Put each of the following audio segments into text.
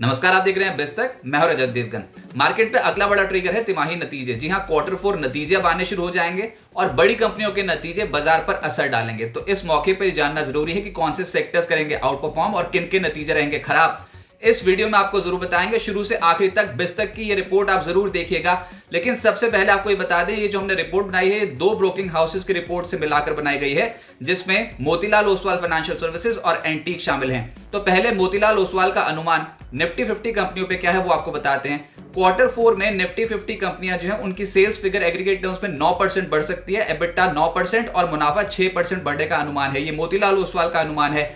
नमस्कार, आप देख रहे हैं बिस्तक। मैं हूं रजत देवगन। मार्केट पे अगला बड़ा ट्रिगर है तिमाही नतीजे। जी हां, क्वार्टर 4 नतीजे अब आने शुरू हो जाएंगे और बड़ी कंपनियों के नतीजे बाजार पर असर डालेंगे। तो इस मौके पर जानना जरूरी है कि कौन से सेक्टर्स करेंगे आउट परफॉर्म और किन के नतीजे रहेंगे खराब। इस वीडियो में आपको जरूर बताएंगे, शुरू से आखिर तक बिस्तक की ये रिपोर्ट आप जरूर देखिएगा। लेकिन सबसे पहले आपको ये बता दें, ये जो हमने रिपोर्ट बनाई है, दो ब्रोकिंग हाउसेस की रिपोर्ट से मिलाकर बनाई गई है, जिसमें मोतीलाल ओसवाल फाइनेंशियल सर्विसेज और एंटीक शामिल हैं। तो पहले मोतीलाल ओसवाल का अनुमान निफ्टी 50 कंपनियों पे क्या है वो आपको बताते हैं। क्वार्टर 4 में निफ्टी 50 कंपनियां जो है उनकी सेल्स फिगर एग्रीगेट टर्म्स में 9% बढ़ सकती है, एबिटा 9% और मुनाफा 6% बढ़ने का अनुमान है। ये मोतीलाल ओसवाल का अनुमान है।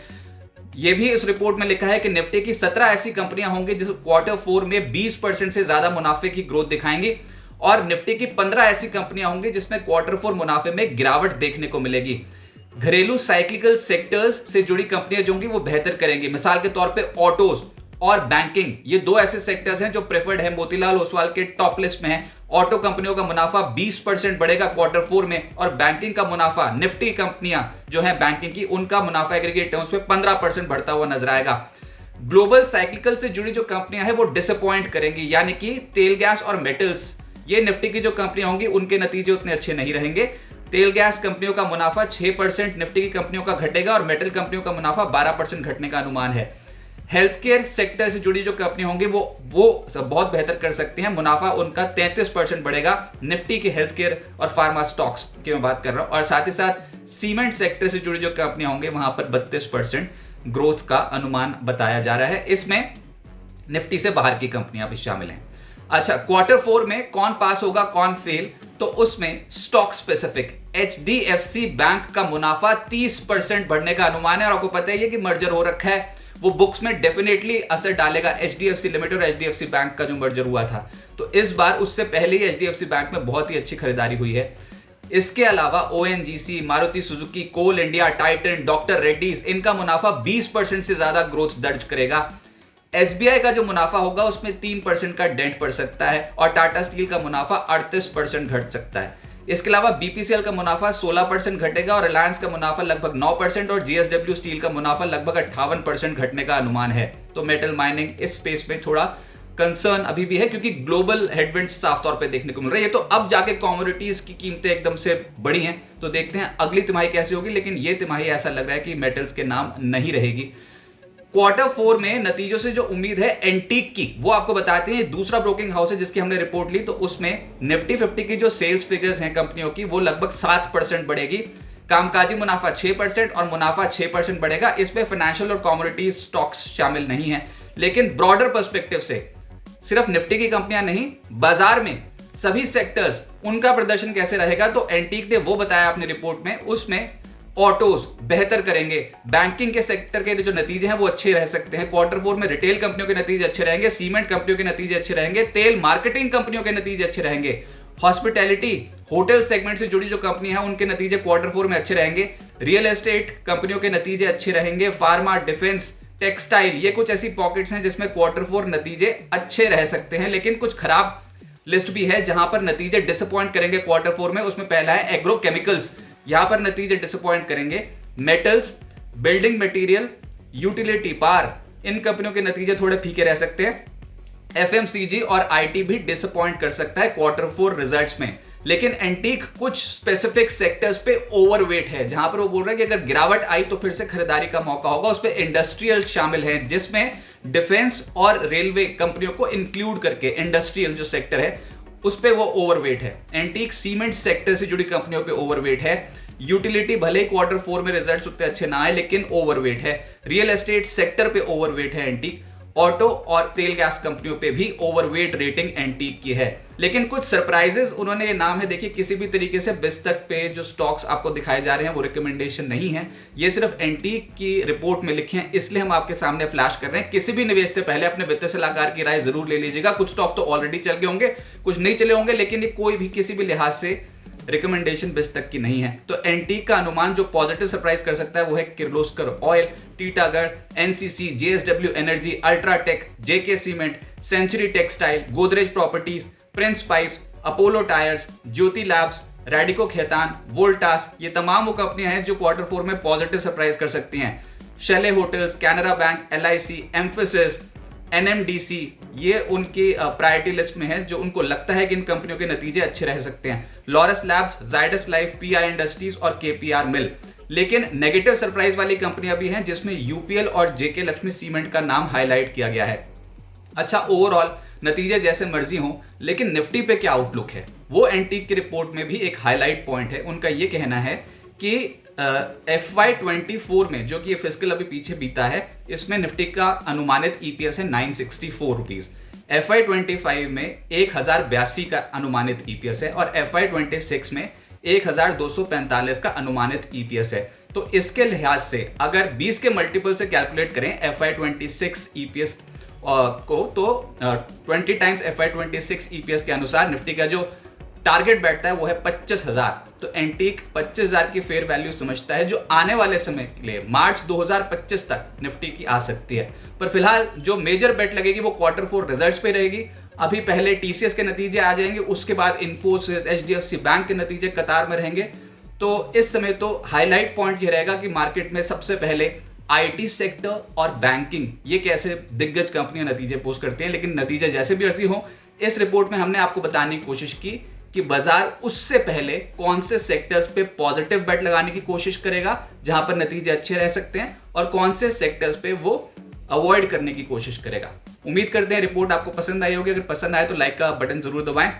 ये भी इस रिपोर्ट में लिखा है कि निफ्टी की 17 ऐसी कंपनियां होंगी जो क्वार्टर 4 में 20% से ज्यादा मुनाफे की ग्रोथ दिखाएंगी और निफ्टी की 15 ऐसी कंपनियां होंगी जिसमें क्वार्टर 4 मुनाफे में गिरावट देखने को मिलेगी। घरेलू साइक्लिकल सेक्टर्स से जुड़ी कंपनियां जो होंगी वो बेहतर करेंगी। मिसाल के तौर पे ऑटोज और बैंकिंग, ये दो ऐसे सेक्टर्स हैं जो प्रेफर्ड है, मोतीलाल ओसवाल के टॉप लिस्ट में है। ऑटो कंपनियों का मुनाफा 20% बढ़ेगा क्वार्टर 4 में और बैंकिंग का मुनाफा, निफ्टी कंपनियां जो हैं बैंकिंग की, उनका मुनाफा एग्रीगेट टर्म्स में 15% बढ़ता हुआ नजर आएगा। ग्लोबल साइक्लिकल से जुड़ी जो कंपनियां हैं वो डिसअपॉइंट करेंगी, यानी कि तेल गैस और मेटल्स। ये निफ्टी की जो कंपनियां होंगी उनके नतीजे उतने अच्छे नहीं रहेंगे। तेल गैस कंपनियों का मुनाफा 6% निफ्टी की कंपनियों का घटेगा और मेटल कंपनियों का मुनाफा 12% घटने का अनुमान है। हेल्थ केयर सेक्टर से जुड़ी जो कंपनी होंगी वो बहुत बेहतर कर सकती हैं। मुनाफा उनका 33% बढ़ेगा, निफ्टी के हेल्थ केयर और फार्मा स्टॉक्स की मैं बात कर रहा हूं। और साथ ही साथ सीमेंट सेक्टर से जुड़ी जो कंपनियां होंगी वहां पर 32% ग्रोथ का अनुमान बताया जा रहा है। इसमें निफ्टी से बाहर की कंपनियां भी शामिल हैं। अच्छा, क्वार्टर 4 में कौन पास होगा कौन फेल, तो उसमें स्टॉक स्पेसिफिक एचडीएफसी बैंक का मुनाफा 30% बढ़ने का अनुमान है। और आपको पता ही है कि मर्जर हो रखा है, वो बुक्स में डेफिनेटली असर डालेगा। एचडीएफसी लिमिटेड और एचडीएफसी बैंक का जो मर्जर हुआ था, तो इस बार उससे पहले ही एचडीएफसी बैंक में बहुत ही अच्छी खरीदारी हुई है। इसके अलावा ओएनजीसी, मारुति सुजुकी, कोल इंडिया, टाइटन, डॉक्टर रेड्डीज, इनका मुनाफा 20% से ज्यादा ग्रोथ दर्ज करेगा। एसबीआई का जो मुनाफा होगा उसमें 3% का डेंट पड़ सकता है और टाटा स्टील का मुनाफा 38% घट सकता है। इसके अलावा बीपीसीएल का मुनाफा 16% घटेगा और रिलायंस का मुनाफा लगभग 9% और जीएसडब्ल्यू स्टील का मुनाफा लगभग 58% घटने का अनुमान है। तो मेटल माइनिंग इस स्पेस में थोड़ा कंसर्न अभी भी है, क्योंकि ग्लोबल हेडविंड्स साफ तौर पे देखने को मिल रहे हैं। ये तो अब जाके कमोडिटीज की कीमतें एकदम से बढ़ी हैं, तो देखते हैं अगली तिमाही कैसी होगी। लेकिन ये तिमाही ऐसा लग रहा है कि मेटल्स के नाम नहीं रहेगी। क्वार्टर 4 में नतीजों से जो उम्मीद है एंटीक की, वो आपको बताते हैं। दूसरा ब्रोकिंग हाउस है जिसकी हमने रिपोर्ट ली, तो उसमें निफ्टी 50 की जो सेल्स फिगर्स हैं कंपनियों की, वो लगभग 7% बढ़ेगी। कामकाजी मुनाफा 6% और मुनाफा 6% बढ़ेगा। इसमें फाइनेंशियल और कमोडिटीज स्टॉक्स शामिल नहीं है। लेकिन ब्रॉडर पर्सपेक्टिव से सिर्फ निफ्टी की कंपनियां नहीं, बाजार में सभी सेक्टर्स, उनका प्रदर्शन कैसे रहेगा, तो एंटीक ने वो बताया अपनी रिपोर्ट में। उसमें ऑटोज बेहतर करेंगे, बैंकिंग के सेक्टर के जो नतीजे हैं वो अच्छे रह सकते हैं। क्वार्टर 4 में रिटेल कंपनियों के नतीजे अच्छे रहेंगे, सीमेंट कंपनियों के नतीजे अच्छे रहेंगे, तेल मार्केटिंग कंपनियों के नतीजे अच्छे रहेंगे, हॉस्पिटैलिटी होटल सेगमेंट से जुड़ी जो कंपनी है उनके नतीजे क्वार्टर 4 में अच्छे रहेंगे, रियल एस्टेट कंपनियों के नतीजे अच्छे रहेंगे, फार्मा, डिफेंस, टेक्सटाइल, ये कुछ ऐसी पॉकेट्स हैं जिसमें क्वार्टर 4 नतीजे अच्छे रह सकते हैं। लेकिन कुछ खराब लिस्ट भी है जहां पर नतीजे डिसअपॉइंट करेंगे क्वार्टर 4 में। उसमें पहला है एग्रो केमिकल्स, यहां पर नतीजे डिसअपॉइंट करेंगे। Metals, building material, utility, power, इन कंपनियों के नतीजे थोड़े फीके रह सकते हैं। एफएमसीजी और आईटी भी डिसअपॉइंट कर सकता है क्वार्टर 4 रिजल्ट्स में। लेकिन एंटीक कुछ स्पेसिफिक सेक्टर्स पे ओवरवेट है, जहां पर वो बोल रहे हैं कि अगर गिरावट आई तो फिर से खरीदारी का मौका होगा। उसमें इंडस्ट्रियल शामिल है, जिसमें डिफेंस और रेलवे कंपनियों को इंक्लूड करके इंडस्ट्रियल जो सेक्टर है उस पे वो ओवरवेट है। एंटीक सीमेंट सेक्टर से जुड़ी कंपनियों पे ओवरवेट है। यूटिलिटी भले ही क्वार्टर 4 में रिजल्ट्स उतने अच्छे ना आए, लेकिन ओवरवेट है। रियल एस्टेट सेक्टर पे ओवरवेट है एंटीक। ऑटो और तेल गैस कंपनियों पे भी ओवरवेट रेटिंग एंटीक की है। लेकिन कुछ सरप्राइजेस उन्होंने, ये नाम है, देखिए किसी भी तरीके से बिस्तक पे जो स्टॉक्स आपको दिखाए जा रहे हैं वो रिकमेंडेशन नहीं है, ये सिर्फ एंटीक की रिपोर्ट में लिखे हैं, इसलिए हम आपके सामने फ्लैश कर रहे हैं। किसी भी निवेश से पहले अपने वित्तीय सलाहकार की राय जरूर ले लीजिएगा। कुछ स्टॉक तो ऑलरेडी चल गए होंगे, कुछ नहीं चले होंगे, लेकिन ये कोई भी किसी भी लिहाज से रिकमेंडेशन बिस्तक की नहीं है। तो एंटीक का अनुमान जो पॉजिटिव सरप्राइज कर सकता है वो है Kirloskar Oil, Titagarh, NCC, JSW Energy, UltraTech, JK Cement, Century Textile, Godrej Properties, Prince Pipes, Apollo Tyres, Jyothy Labs, Radico Khaitan, Voltas, ये तमाम वो कंपनियां हैं जो क्वार्टर 4 में पॉजिटिव सरप्राइज कर सकती हैं। Chalet Hotels, Canara Bank, LIC, Mphasis, NMDC ये उनकी प्रायोरिटी लिस्ट में है, जो उनको लगता है कि इन कंपनियों के नतीजे अच्छे रह सकते हैं। Laurus labs, Zydus life, PI industries और KPR मिल। लेकिन नेगेटिव सरप्राइज वाली कंपनियां भी हैं, जिसमें UPL और JK लक्ष्मी सीमेंट का नाम हाईलाइट किया गया है। अच्छा, ओवरऑल नतीजे जैसे मर्जी हों, लेकिन निफ्टी पे क्या आउटलुक है, वो एंटीक की रिपोर्ट में भी एक हाईलाइट पॉइंट है। उनका ये कहना है कि FY24 में, जो कि ये फिस्कल अभी पीछे बीता है, इसमें निफ्टी का अनुमानित EPS है 964 रुपीज। FY25 में 1082 का अनुमानित EPS है और FY26 में 1245 का अनुमानित EPS है। तो इसके लिहाज से अगर 20 के मल्टीपल से कैलकुलेट करें FY26 EPS को, तो 20 टाइम्स FY26 EPS के अनुसार निफ्टी का जो टारगेट बैठता है वो है 25,000। तो एंटीक 25,000 की फेयर वैल्यू समझता है, जो आने वाले समय के लिए मार्च 2025 तक निफ्टी की आ सकती है। पर फिलहाल जो मेजर बेट लगेगी वो Q4 रिजल्ट्स पे रहेगी। अभी पहले TCS के नतीजे आ जाएंगे, उसके बाद इन्फोसिस, HDFC बैंक के नतीजे कतार में रहेंगे। तो इस समय तो हाईलाइट पॉइंट ये रहेगा कि मार्केट में सबसे पहले IT सेक्टर और बैंकिंग, ये कैसे दिग्गज कंपनियां नतीजे पोस्ट करती हैं। लेकिन नतीजे जैसे भी अर्जी हो, इस रिपोर्ट में हमने आपको बताने की कोशिश की कि बाजार उससे पहले कौन से सेक्टर्स पे पॉजिटिव बेट लगाने की कोशिश करेगा जहां पर नतीजे अच्छे रह सकते हैं, और कौन से सेक्टर्स पे वो अवॉइड करने की कोशिश करेगा। उम्मीद करते हैं रिपोर्ट आपको पसंद आई होगी। अगर पसंद आए तो लाइक का बटन जरूर दबाएं,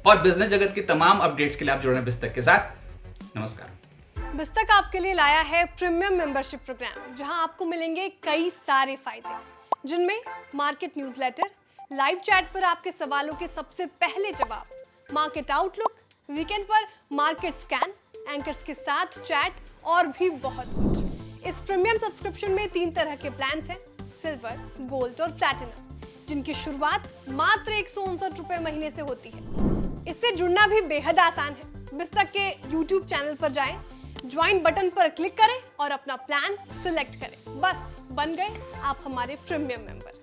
और बिजनेस जगत की तमाम अपडेट्स के लिए आप जुड़ रहे हैं बिस्तक के साथ। नमस्कार। बिस्तक आपके लिए लाया है प्रीमियम मेंबरशिप प्रोग्राम, जहां आपको मिलेंगे कई सारे फायदे, जिनमें मार्केट न्यूज़लेटर, लाइव चैट पर आपके सवालों के सबसे पहले जवाब, मार्केट आउटलुक, वीकेंड पर मार्केट स्कैन, एंकर्स के साथ चैट और भी बहुत कुछ। इस प्रीमियम सब्सक्रिप्शन में 3 तरह के प्लान्स हैं, सिल्वर, गोल्ड और प्लैटिनम, जिनकी शुरुआत मात्र 159 रुपए महीने से होती है। इससे जुड़ना भी बेहद आसान है। बिस्तक के YouTube चैनल पर जाएं, ज्वाइन बटन पर क्लिक करें और अपना प्लान सिलेक्ट करें। बस बन गए आप हमारे प्रीमियम मेंबर।